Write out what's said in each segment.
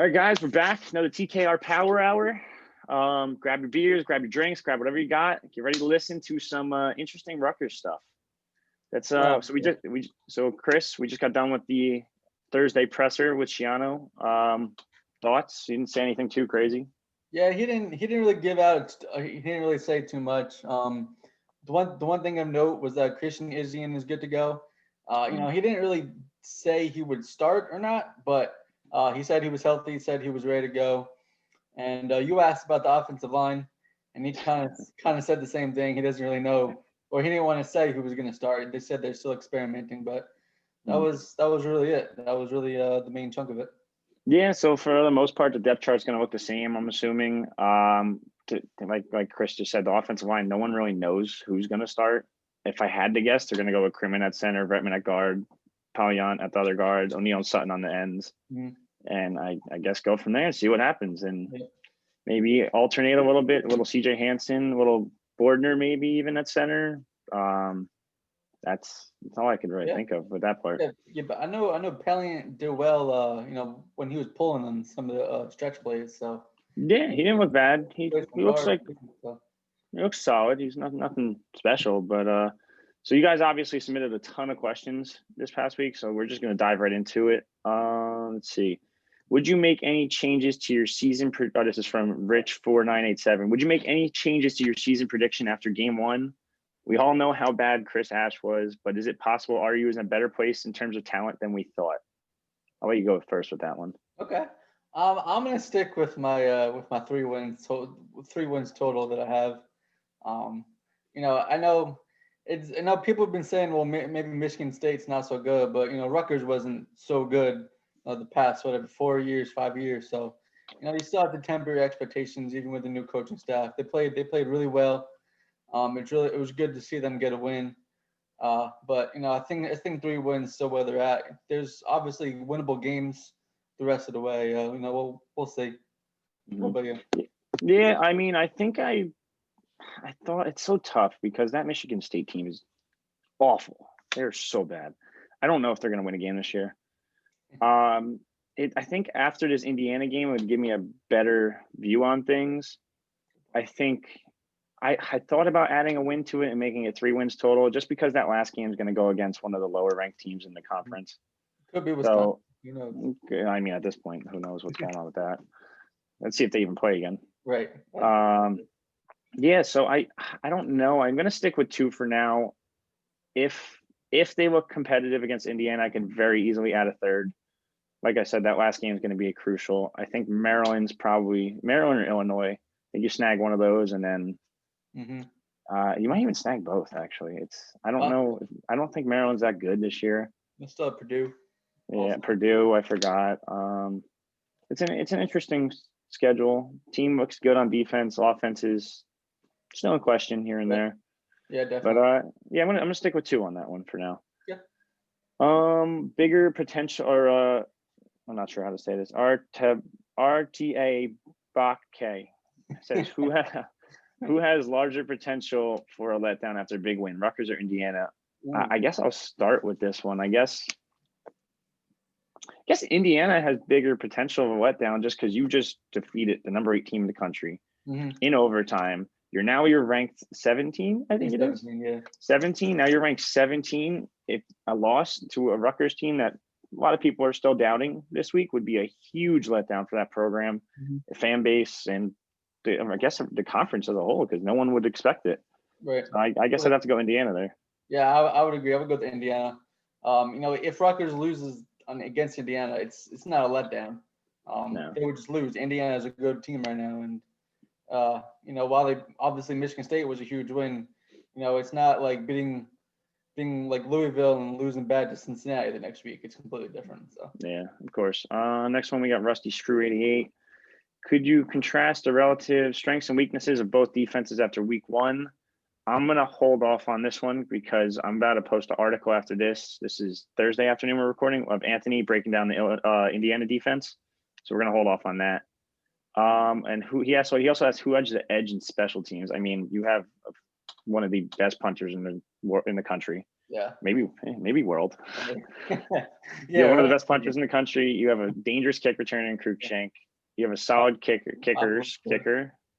All right, guys, we're back. Another TKR Power Hour. Grab your beers, grab your drinks, grab whatever you got. Get ready to listen to some interesting Rutgers stuff. That's so Chris, we just got done with the Thursday presser with Shiano. Thoughts? You didn't say anything too crazy. Yeah, he didn't really give out. He didn't really say too much. The one thing of note was that Christian Izzian is good to go. He didn't really say he would start or not, but he said he was healthy. He said he was ready to go. And you asked about the offensive line, and he kind of said the same thing. He doesn't really know, or he didn't want to say who was going to start. They said they're still experimenting, but that was really it. That was really the main chunk of it. Yeah, so for the most part, the depth chart's going to look the same, I'm assuming. Like Chris just said, the offensive line, no one really knows who's going to start. If I had to guess, they're going to go with Crimmon at center, Bretman at guard, Palliant at the other guard, O'Neal and Sutton on the ends. Mm-hmm. And I guess go from there and see what happens. And maybe alternate a little bit, a little CJ Hansen, a little Bordner maybe even at center. That's all I could really think of with that part. Yeah, but I know Palliant did well, when he was pulling on some of the stretch plays. So yeah, he didn't look bad. He looks like he looks solid. He's nothing special, but so you guys obviously submitted a ton of questions this past week, so we're just going to dive right into it. Let's see. Would you make any changes to your season? This is from Rich4987. Would you make any changes to your season prediction after game one? We all know how bad Chris Ash was, but is it possible RU is in a better place in terms of talent than we thought? I'll let you go first with that one. Okay. I'm going to stick with my 3 wins total that I have. I know people have been saying, well, maybe Michigan State's not so good, but Rutgers wasn't so good the past 5 years. So you still have to temper your expectations even with the new coaching staff. They played really well. It was good to see them get a win. But I think 3 wins still where they're at. There's obviously winnable games the rest of the way. We'll see. Mm-hmm. What about you? Yeah, I mean, I think I thought it's so tough because that Michigan State team is awful. They're so bad. I don't know if they're going to win a game this year. I think after this Indiana game, it would give me a better view on things. I think I thought about adding a win to it and making it 3 wins total, just because that last game is going to go against one of the lower ranked teams in the conference. Could be Wisconsin. So, I mean, at this point, who knows what's going on with that? Let's see if they even play again. Right. Yeah. So I don't know. I'm going to stick with 2 for now. If they look competitive against Indiana, I can very easily add a 3rd. Like I said, that last game is going to be crucial. I think Maryland or Illinois. I think you snag one of those, and then you might even snag both. Actually, I don't know. I don't think Maryland's that good this year. It's still Purdue. Yeah, also. Purdue. I forgot. It's an interesting schedule. Team looks good on defense. Offense is still in question here and there. Yeah, definitely. But I'm gonna stick with 2 on that one for now. Yeah. Bigger potential, or I'm not sure how to say this. RTA Bakke says who has larger potential for a letdown after a big win, Rutgers or Indiana? I guess I'll start with this one. I guess Indiana has bigger potential of a letdown just because you just defeated the number 8 team in the country in overtime. You're ranked 17, I think it is. Yeah. 17. Now you're ranked 17. If a loss to a Rutgers team that a lot of people are still doubting this week would be a huge letdown for that program, the fan base, and I guess the conference as a whole, because no one would expect it. Right. So I guess I'd have to go Indiana there. Yeah, I would agree. I would go to Indiana. If Rutgers loses against Indiana, it's not a letdown. No. They would just lose. Indiana is a good team right now, and while obviously Michigan State was a huge win, it's not like being like Louisville and losing bad to Cincinnati the next week. It's completely different. So yeah, of course. Next one we got Rusty Screw 88. Could you contrast the relative strengths and weaknesses of both defenses after week 1? I'm gonna hold off on this one because I'm about to post an article after this. This is Thursday afternoon we're recording, of Anthony breaking down the Indiana defense. So we're gonna hold off on that. And he also has who edges the edge in special teams. I mean, you have one of the best punters in the country. maybe world. Yeah, One of the right. best punchers in the country. You have a dangerous kick returner in Cruikshank. You have a solid kicker.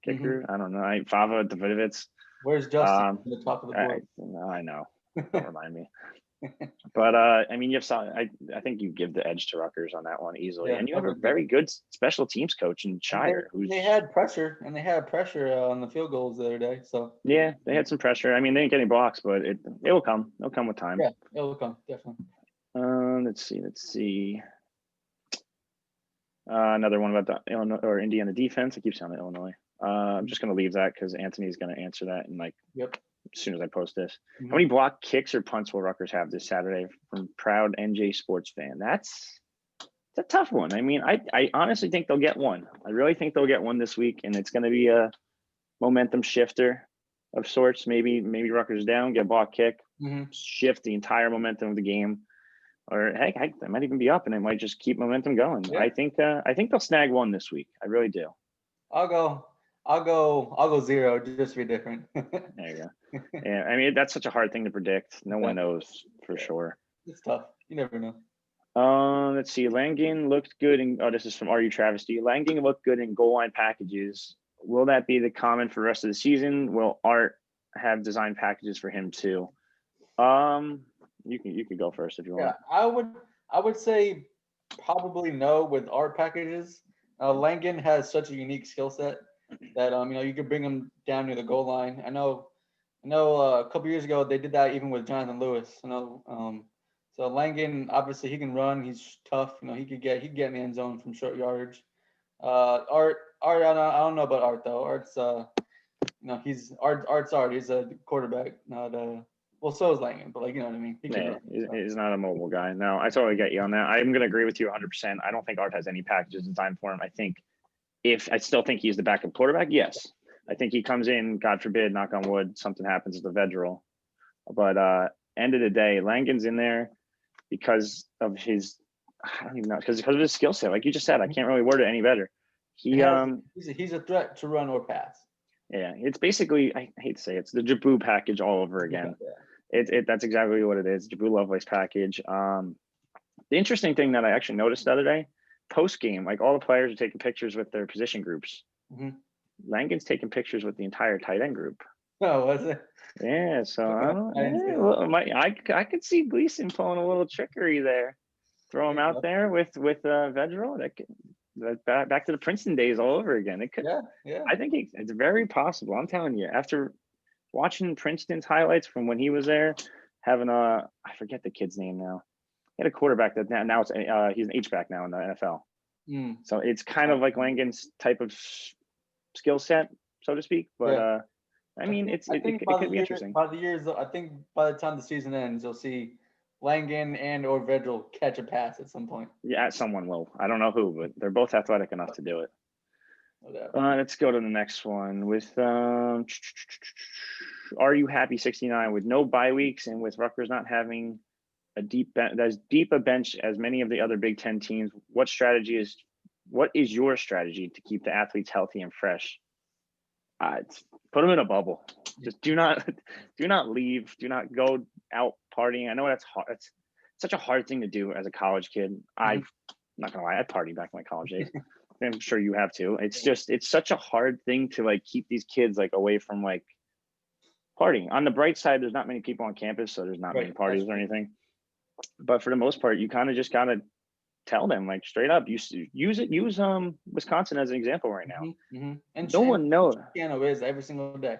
I don't know. Fava Davidovitz. Where's Justin at the top of the board? I know. Don't remind me. But I mean, you have I think you give the edge to Rutgers on that one easily, and you have a very good special teams coach in Shire. They had pressure on the field goals the other day. So yeah, they had some pressure. I mean, they didn't get any blocks, but it will come. It'll come with time. Yeah, it will come definitely. Let's see. Another one about the Illinois or Indiana defense. I keep saying Illinois. I'm just gonna leave that because Anthony's gonna answer that in as soon as I post this. Mm-hmm. How many block kicks or punts will Rutgers have this Saturday from proud NJ sports fan? It's a tough one. I mean, I honestly think they'll get one. I really think they'll get one this week, and it's going to be a momentum shifter of sorts. Maybe Rutgers down, get a block kick, shift the entire momentum of the game, or heck, they might even be up, and it might just keep momentum going. Yeah. I think they'll snag one this week. I really do. I'll go 0 just to be different. There you go. Yeah, I mean, that's such a hard thing to predict. No one knows for sure. It's tough. You never know. Let's see. Langan looked good this is from RU Travesty. Langan looked good in goal line packages. Will that be the common for the rest of the season? Will Art have design packages for him too? You could go first if you want. Yeah, I would say probably no with Art packages. Langan has such a unique skill set that you could bring him down near the goal line. I know a couple years ago they did that even with Jonathan Lewis. So Langan, obviously he can run. He's tough. He could get in the end zone from short yardage. Art, I don't know about Art though. Art's he's Art. He's a quarterback, not so is Langan, but you know what I mean. He's not a mobile guy. No, I totally get you on that. I'm gonna agree with you 100%. I don't think Art has any packages in time for him. I still think he's the backup quarterback. Yes, I think he comes in. God forbid, knock on wood, something happens to the Vedral. But end of the day, Langan's in there because of his. I don't even know because of his skill set. Like you just said, I can't really word it any better. He's a threat to run or pass. Yeah, it's basically, I hate to say it's the Jabu package all over again. Yeah. That's exactly what it is. Jabu Lovelace package. The interesting thing that I actually noticed the other day, post game, all the players are taking pictures with their position groups. Mm-hmm. Langan's taking pictures with the entire tight end group. Oh, was it? Yeah, so I could see Gleason pulling a little trickery there. Throw him out there with Vedral. Back to the Princeton days all over again. It could. Yeah. I think it's very possible. I'm telling you, after watching Princeton's highlights from when he was there, having I forget the kid's name now. He had a quarterback that now it's he's an H-back now in the NFL. So it's kind of like Langan's type of skill set, so to speak. But I mean, it could be interesting. By the years, I think by the time the season ends, you'll see Langan and or Vedral catch a pass at some point. Yeah, someone will. I don't know who, but they're both athletic enough to do it. Let's go to the next one with Are You Happy 69 with no bye weeks and with Rutgers not having as deep a bench as many of the other Big Ten teams. What is your strategy to keep the athletes healthy and fresh? Put them in a bubble. Just do not leave. Do not go out partying. I know that's hard. It's such a hard thing to do as a college kid. I'm not gonna lie, I partied back in my college days. I'm sure you have too. It's such a hard thing to keep these kids away from partying. On the bright side, there's not many people on campus, so there's not many parties or anything. But for the most part, you kind of just gotta tell them straight up. Use Wisconsin as an example right now. And no one knows. Piano is every single day.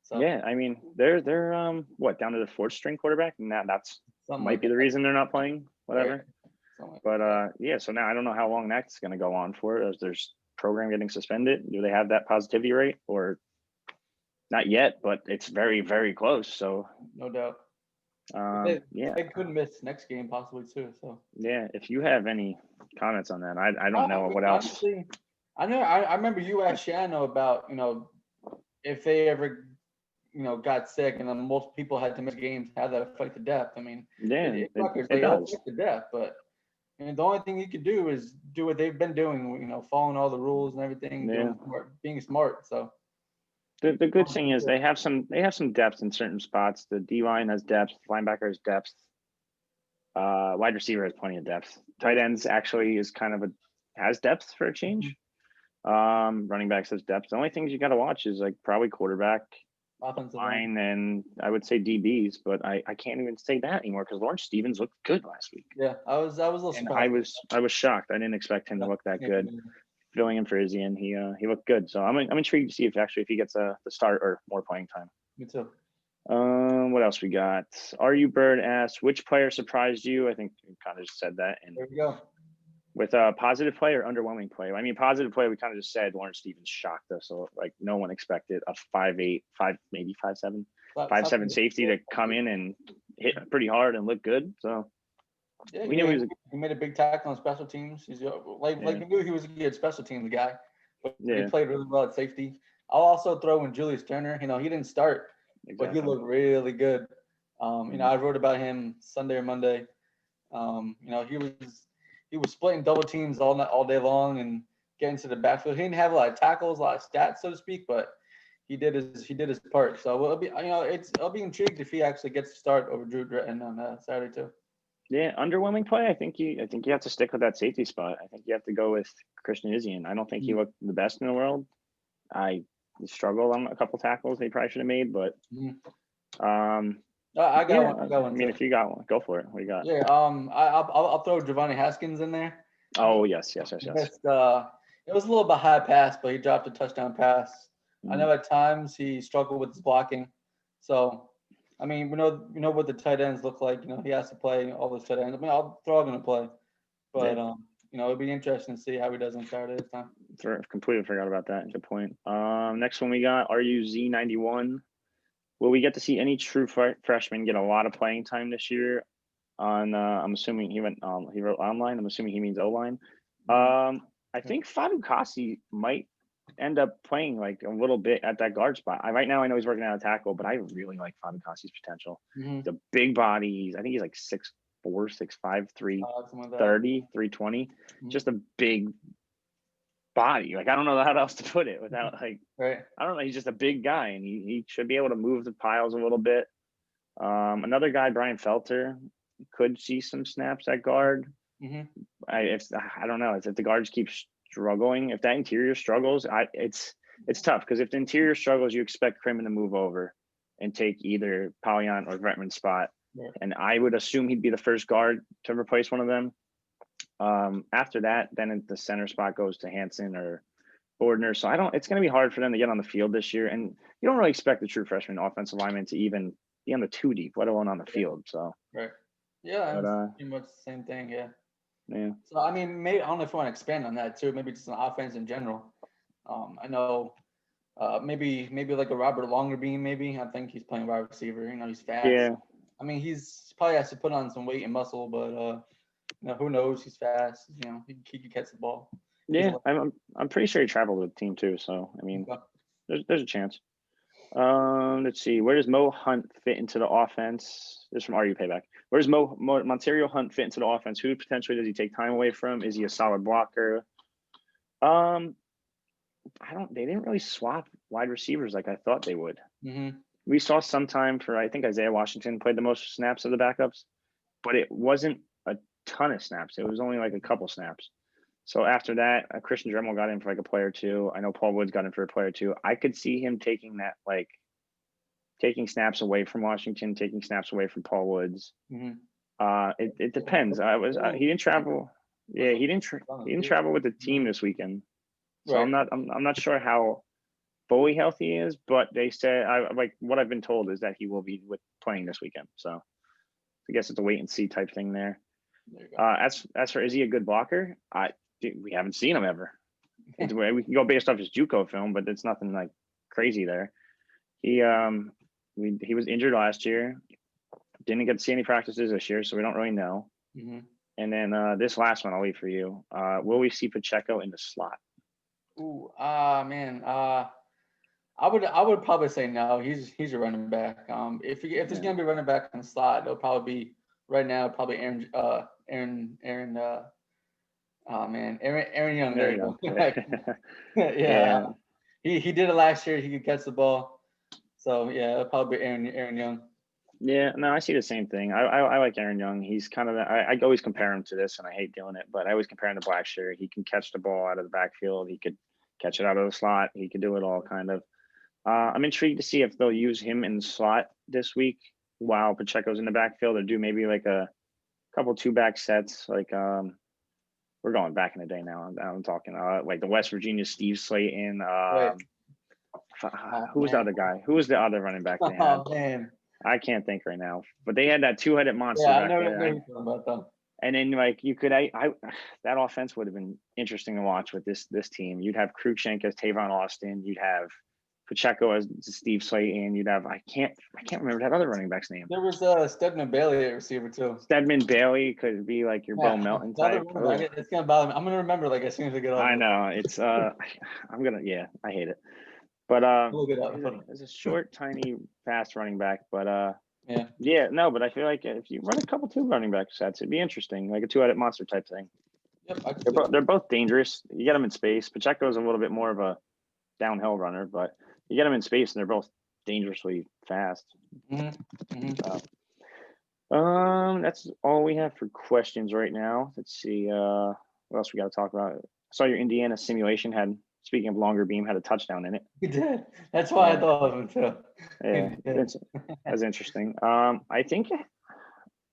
So. Yeah, I mean they're down to the fourth string quarterback, and that's might be the reason they're not playing. Whatever. Right. But so now I don't know how long that's going to go on for. As there's program getting suspended, do they have that positivity rate or not yet? But it's very, very close. So no doubt. They could miss next game possibly too. So yeah, if you have any comments on that, I don't know what else. Honestly, I remember you asked Shano about if they ever got sick and then multiple people had to miss games, how that affect the depth. I mean, it does affect the depth, but the only thing you could do is do what they've been doing, following all the rules and everything, being smart. So The good thing is they have some depth in certain spots. The D line has depth, linebacker has depth, wide receiver has plenty of depth. Tight ends actually is kind of has depth for a change. Running backs has depth. The only things you got to watch is like probably quarterback, Offensive line, and I would say DBs, but I can't even say that anymore because Lawrence Stevens looked good last week. Yeah, I was a little And surprised. I was shocked. I didn't expect him to look that good. Filling in for Izzy, and he looked good. So I'm intrigued to see if he gets the start or more playing time. Me too. What else we got? Are you Bird asked, which player surprised you? I think we kind of just said that. And There we go. with a positive play or underwhelming play? I mean, positive play, we kind of just said Lawrence Stevens shocked us. So like no one expected a 5'8", 5'7" safety to come in and hit pretty hard and look good. So yeah, we knew he made a big tackle on special teams. He's like we knew he was a good special teams guy, but he played really well at safety. I'll also throw in Julius Turner. You know, he didn't start, but he looked really good. You know, I wrote about him Sunday or Monday. You know, he was splitting double teams all day long and getting to the backfield. He didn't have a lot of tackles, a lot of stats, so to speak, but he did his part. So I'll be intrigued if he actually gets to start over Drew Britton on Saturday too. Yeah, underwhelming play. I think you have to stick with that safety spot. I think you have to go with Christian Izzy. I don't think he looked the best in the world. I struggled on a couple tackles they probably should have made, but I got one. I mean, if you got one, go for it. What do you got? Yeah. I'll throw Giovanni Haskins in there. Oh yes. It was a little bit high pass, but he dropped a touchdown pass. I know at times he struggled with his blocking. So, I mean, we know what the tight ends look like. You know, he has to play all those tight ends. I mean, they're all going to play, but you know, it'll be interesting to see how he does on Saturday this time. Completely forgot about that. Good point. Next one we got RUZ91. Will we get to see any true freshmen get a lot of playing time this year? I'm assuming he wrote online. I'm assuming he means O-line. I think Fadu Kasi might end up playing like a little bit at that guard spot. Right now I know he's working out a tackle, but I really like Fadu Kasi's potential. The big body, I think he's like 6'4", 6'5", 330, 320. Just a big body. Like I don't know how else to put it without I don't know. He's just a big guy, and he should be able to move the piles a little bit. Another guy, Brian Felter, could see some snaps at guard. I don't know. If the guards keep struggling, if that interior struggles, it's tough because if the interior struggles, you expect Crimmon to move over and take either Polyon or Gretman's spot. And I would assume he'd be the first guard to replace one of them. After that, then the center spot goes to Hansen or Bordner. So it's going to be hard for them to get on the field this year. And you don't really expect the true freshman offensive lineman to even be on the 2 deep, let alone on the field. So yeah, pretty much the same thing. Yeah. So I mean, maybe I don't know if you want to expand on that too. Maybe just on offense in general. I know maybe like a Robert Longerbeam. Maybe I think he's playing wide receiver. You know, he's fast. Yeah. I mean, he's probably has to put on some weight and muscle, but you know, who knows? He's fast. You know, he can catch the ball. Yeah, I'm pretty sure he traveled with the team too. So I mean, there's a chance. Let's see. Where does Mo Hunt fit into the offense? This is from RU Payback. Where does Monterio Hunt fit into the offense? Who potentially does he take time away from? Is he a solid blocker? They didn't really swap wide receivers like I thought they would. We saw some time for, I think Isaiah Washington played the most snaps of the backups, but it wasn't a ton of snaps. It was only like a couple snaps. So after that, Christian Dremel got in for like a play or two. I know Paul Woods got in for a play or two. I could see him taking snaps away from Washington, taking snaps away from Paul Woods. It depends. He didn't travel. Yeah, he didn't travel with the team this weekend. So I'm not sure how fully healthy he is, but they said what I've been told is that he will be playing this weekend. So I guess it's a wait and see type thing there. As for, is he a good blocker? We haven't seen him ever. We can go based off his JUCO film, but it's nothing like crazy there. He was injured last year. Didn't get to see any practices this year, so we don't really know. And then this last one I'll leave for you. Will we see Pacheco in the slot? Ooh, man. I would probably say no. He's a running back. If there's gonna be a running back in the slot, it'll probably be right now. Probably Aaron Young. There you go. Yeah. He did it last year. He could catch the ball. So yeah, it'll probably be Aaron Young. Yeah, no, I see the same thing. I like Aaron Young. He's kind of I always compare him to this, and I hate doing it, but I always compare him to Blackshear. He can catch the ball out of the backfield. He could catch it out of the slot. He could do it all, kind of. I'm intrigued to see if they'll use him in the slot this week while Pacheco's in the backfield, or do maybe like a couple two-back sets. Like we're going back in the day now. I'm talking like the West Virginia Steve Slayton. Who was the other guy? Who was the other running back they had? Oh man, I can't think right now. But they had that two-headed monster yeah, I back know there. about them. And then like you could, that offense would have been interesting to watch with this team. You'd have Cruikshank as Tavon Austin. You'd have Pacheco as Steve Slayton. You'd have I can't remember that other running back's name. There was Stedman Bailey at receiver too. Stedman Bailey could be like your Bo Melton type. It's gonna bother me. I'm gonna remember like as soon as I get off. I know it's I hate it. But it's a short, tiny, fast running back. But but I feel like if you run a couple two running back sets, it'd be interesting, like a two-headed monster type thing. Yep, they're both dangerous. You get them in space. Pacheco's a little bit more of a downhill runner, but you get them in space and they're both dangerously fast. That's all we have for questions right now. Let's see what else we got to talk about. I saw your Indiana simulation had, speaking of longer beam, had a touchdown in it. You did. That's why I thought of him too. Yeah, that's interesting. I think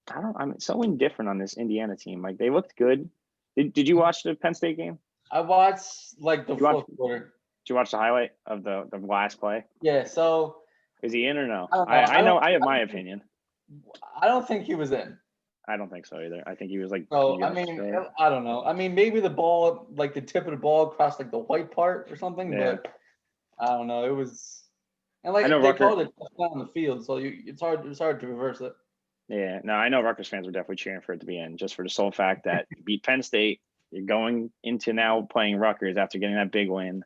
I'm so indifferent on this Indiana team. Like they looked good. Did you watch the Penn State game? I watched like the fourth quarter. Did you watch the highlight of the last play? Yeah. So is he in or no? I have my opinion. I don't think he was in. I don't think so either. I think he was like. So I mean, I don't know. I mean, maybe the ball, like the tip of the ball, crossed like the white part or something. Yeah. But I don't know. It was, and like they called it on the field, so it's hard to reverse it. Yeah, no, I know Rutgers fans were definitely cheering for it to be in, just for the sole fact that you beat Penn State. You're going into now playing Rutgers after getting that big win.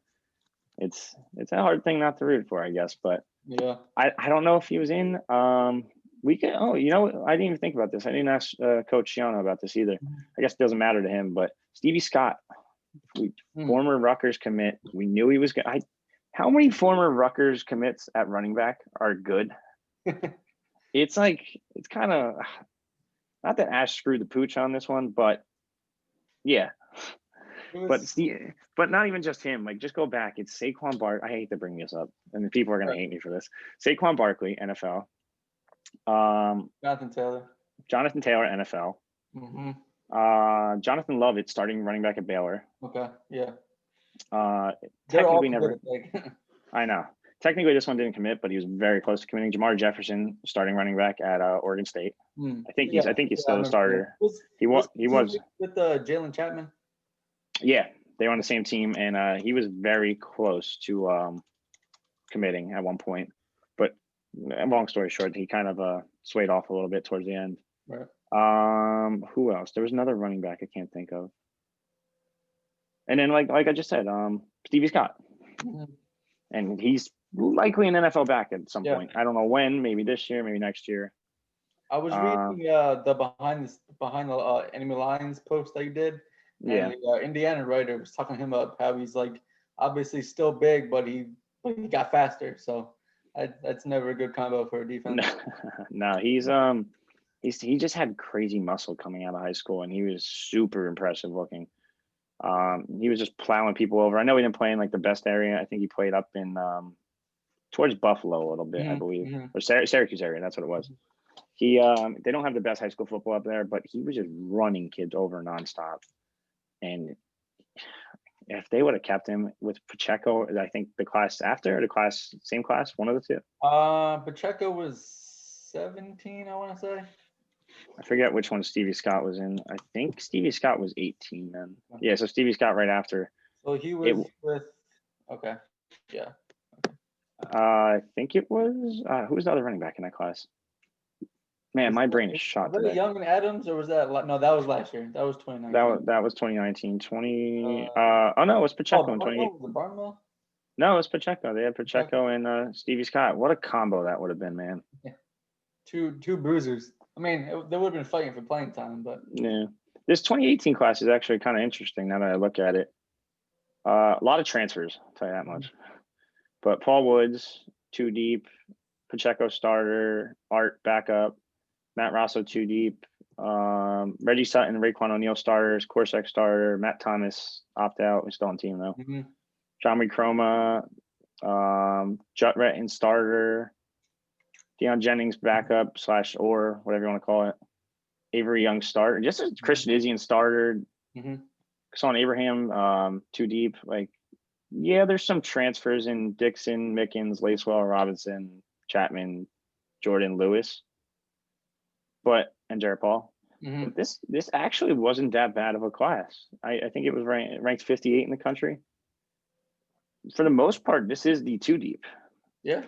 It's a hard thing not to root for, I guess. But yeah, I don't know if he was in. We could. Oh, you know, I didn't even think about this. I didn't ask Coach Shiano about this either. I guess it doesn't matter to him. But Stevie Scott, former Rutgers commit. We knew he was good. How many former Rutgers commits at running back are good? It's kind of not that Ash screwed the pooch on this one, but yeah. But not even just him. Like, just go back. It's Saquon Barkley. I hate to bring this up, and people are gonna hate me for this. Saquon Barkley, NFL. Jonathan Taylor, NFL. Jonathan Lovett, starting running back at Baylor. Okay, yeah. Technically never. I know. Technically, this one didn't commit, but he was very close to committing. Jamar Jefferson, starting running back at Oregon State. I think he's still a starter. He was with Jalen Chapman. Yeah, they were on the same team, and he was very close to committing at one point. But long story short, he kind of swayed off a little bit towards the end. Right. Who else? There was another running back I can't think of. And then, like I just said, Stevie Scott, and he's likely an NFL back at some point. I don't know when. Maybe this year, maybe next year. I was reading the behind the enemy lines post that you did. And the Indiana writer was talking to him about how he's like obviously still big, but he got faster. So that's never a good combo for a defense. No, he just had crazy muscle coming out of high school, and he was super impressive looking. He was just plowing people over. I know he didn't play in like the best area. I think he played up in towards Buffalo a little bit, I believe, or Syracuse area. That's what it was. He they don't have the best high school football up there, but he was just running kids over nonstop. And if they would have kept him with Pacheco, I think the class after, or same class, one of the two. Pacheco was 17, I want to say. I forget which one Stevie Scott was in. I think Stevie Scott was 18 then. Yeah, so Stevie Scott right after. So he was with. Okay. Yeah. I think it was. Who was the other running back in that class? Man, my brain is shot today. Was it Young and Adams, or was that no? That was last year. That was 2019. That was 2019. Oh no, it was Pacheco in 2018. Was it Barnwell? No, it was Pacheco. They had Pacheco and Stevie Scott. What a combo that would have been, man. Yeah. Two bruisers. I mean, they would have been fighting for playing time, but yeah, this 2018 class is actually kind of interesting now that I look at it. A lot of transfers, I'll tell you that much. But Paul Woods, 2 deep. Pacheco starter. Art backup. Matt Rosso, 2 deep. Reggie Sutton, Raekwon O'Neal starters. Corsac starter. Matt Thomas opt out. He's still on team though. Mm-hmm. John Croma, Jut Retton starter. Deion Jennings backup / or whatever you want to call it. Avery Young starter. Just a Christian Izzian starter. Mm-hmm. Son Abraham, 2 deep. Like, yeah, there's some transfers in Dixon, Mickens, Lacewell, Robinson, Chapman, Jordan, Lewis, and Jared Paul. Mm-hmm. But this actually wasn't that bad of a class. I think it was ranked 58 in the country. For the most part, this is the 2 deep. Yeah.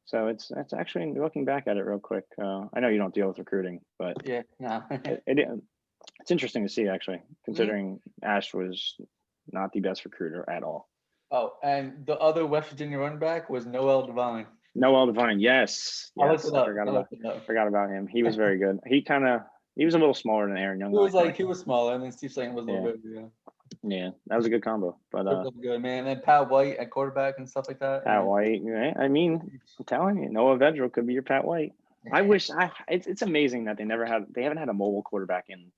So it's actually, looking back at it real quick. I know you don't deal with recruiting, but Yeah, no. it's interesting to see, actually, considering Ash was not the best recruiter at all. Oh, and the other West Virginia running back was Noel Devine. Noel Devine, yes. I looked it up. Forgot about him. He was very good. He was a little smaller than Aaron Young. He was smaller, and then Steve Slayton was a little bit. Yeah. Yeah, that was a good combo. But good, man. And Pat White at quarterback and stuff like that. Pat White, right? I mean, I'm telling you, Noah Vedral could be your Pat White. I wish it's amazing that they haven't had a mobile quarterback in.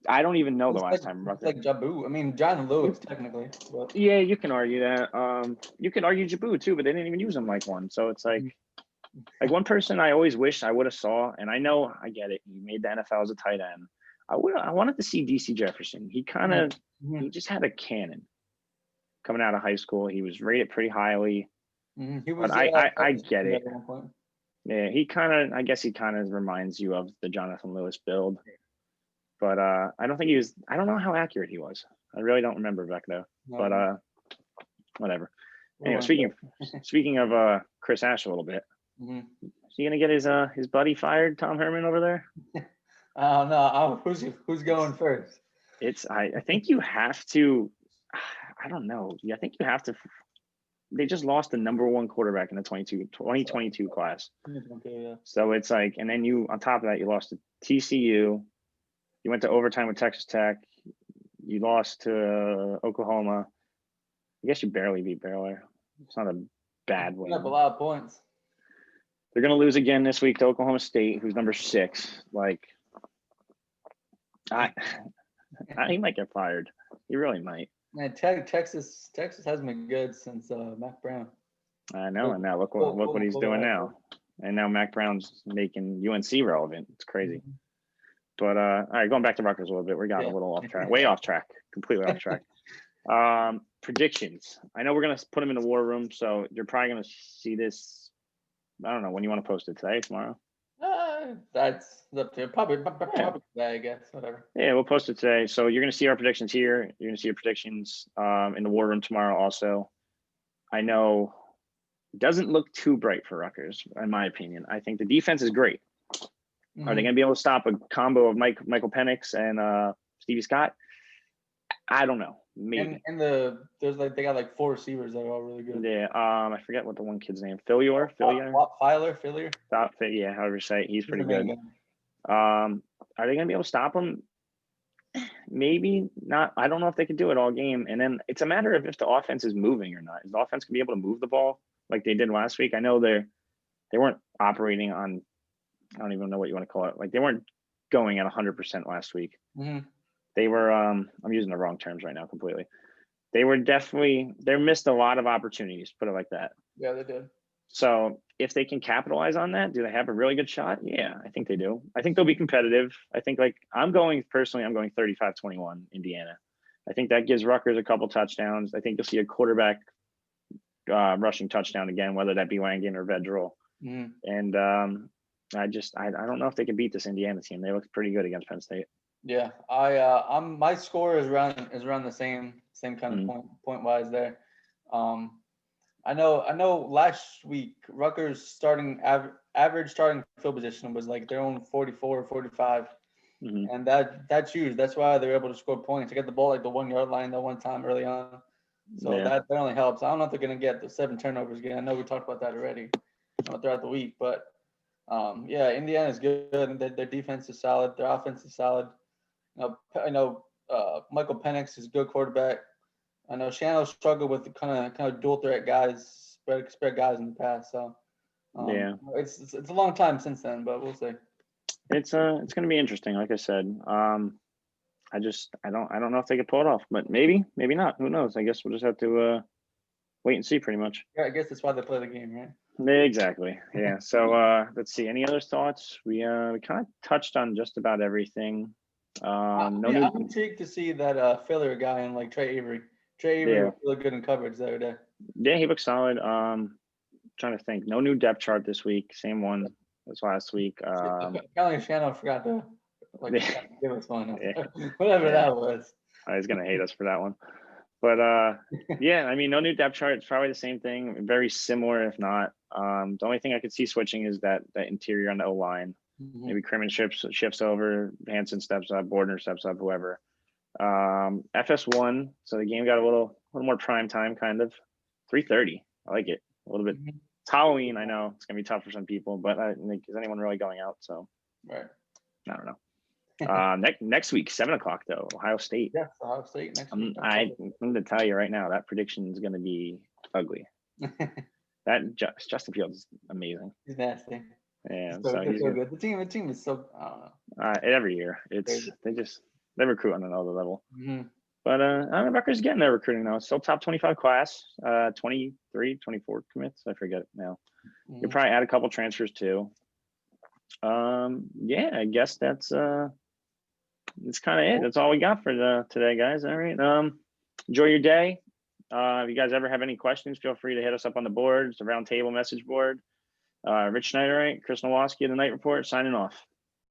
I don't even know the last time. It's like Jabu. I mean, John Lewis technically. But. Yeah, you can argue that. You can argue Jabu too, but they didn't even use him like one. So it's like one person I always wish I would have saw, and I know I get it. He made the NFL as a tight end. I wanted to see DC Jefferson. He he just had a cannon coming out of high school. He was rated pretty highly. He was. But I get it. Yeah, I guess he kind of reminds you of the Jonathan Lewis build. But I don't know how accurate he was. I really don't remember back there. No. But whatever. Anyway, speaking of Chris Ash a little bit, is he gonna get his buddy fired, Tom Herman, over there? No. Who's going first? I think you have to. I don't know. I think you have to. They just lost the number 1 quarterback in the 2022 class. Okay, yeah. So it's like, and then on top of that, you lost to TCU. You went to overtime with Texas Tech. You lost to Oklahoma. I guess you barely beat Baylor. It's not a bad win. You have a lot of points. They're going to lose again this week to Oklahoma State, who's number 6. Like, he might get fired. He really might. Man, Texas hasn't been good since Mac Brown. I know, and now look what he's doing now. And now Mac Brown's making UNC relevant. It's crazy. But all right, going back to Rutgers a little bit, we got a little off track, way off track, completely off track. Predictions. I know we're gonna put them in the war room, so you're probably gonna see this. I don't know when you want to post it, today, tomorrow. That's up to you. Probably today, I guess. Whatever. Yeah, we'll post it today. So you're gonna see our predictions here. You're gonna see your predictions in the war room tomorrow. Also, I know it doesn't look too bright for Rutgers, in my opinion. I think the defense is great. Are they going to be able to stop a combo of Michael Penix and Stevie Scott? I don't know. Maybe. And they got like 4 receivers that are all really good. Yeah. I forget what the one kid's name. Fillier. Fillier. Yeah. However you say it. He's pretty good. Are they going to be able to stop him? Maybe not. I don't know if they can do it all game. And then it's a matter of if the offense is moving or not. Is the offense going to be able to move the ball like they did last week? I know they weren't operating on. I don't even know what you want to call it. Like, they weren't going at 100% last week. They were, I'm using the wrong terms right now completely. They missed a lot of opportunities, put it like that. Yeah, they did. So if they can capitalize on that, do they have a really good shot? Yeah, I think they do. I think they'll be competitive. I think I'm going 35-21 Indiana. I think that gives Rutgers a couple touchdowns. I think you'll see a quarterback rushing touchdown again, whether that be Langan or Vedral. And I don't know if they can beat this Indiana team. They look pretty good against Penn State. Yeah, my score is around the same kind of point wise there. I know last week Rutgers starting average starting field position was like their own 44 or 45. And that's huge. That's why they're able to score points. They got the ball like the 1 yard line that one time early on. So that only helps. I don't know if they're gonna get the 7 turnovers again. I know we talked about that already throughout the week, but Indiana's good. Their defense is solid. Their offense is solid. I know Michael Penix is a good quarterback. I know Shannon struggled with the kind of dual threat guys, spread guys in the past. So Yeah. it's a long time since then, but we'll see. It's going to be interesting. Like I said, I don't know if they could pull it off, but maybe not. Who knows? I guess we'll just have to wait and see, pretty much. Yeah, I guess that's why they play the game, right? Exactly. Yeah. So let's see. Any other thoughts? We kind of touched on just about everything. I'm intrigued to see that Filler guy in like Trey Avery. Trey Avery was really good in coverage the other day. Yeah, he looks solid. Trying to think. No new depth chart this week. Same one as last week. Apparently Shannon forgot to give us one. Whatever that was. He's gonna hate us for that one. But yeah, I mean, no new depth chart. It's probably the same thing. Very similar, if not. The only thing I could see switching is that interior on the O line. Mm-hmm. Maybe Crimmon shifts over, Hansen steps up, Bordner steps up, whoever. FS1, so the game got a little more prime time, kind of. 3:30. I like it a little bit. Mm-hmm. It's Halloween. I know it's gonna be tough for some people, but is anyone really going out? So right. I don't know. Next week, 7:00 though. Ohio State. Yes, Ohio State next week. I'm going to tell you right now that prediction is going to be ugly. That Justin Fields is amazing. He's nasty. Yeah, he's so good. The team is so. I don't know. Every year, they recruit on another level. Mm-hmm. But I don't know, Rutgers is getting their recruiting now. It's still top 25 class. 23, 24 commits. I forget now. Mm-hmm. You'll probably add a couple transfers too. Yeah, I guess that's kind of it. That's all we got for today, guys. All right. Enjoy your day. If you guys ever have any questions, feel free to hit us up on the board. It's a round table message board. Rich Schnyderite, Chris Nalwasky of the Night Report, signing off.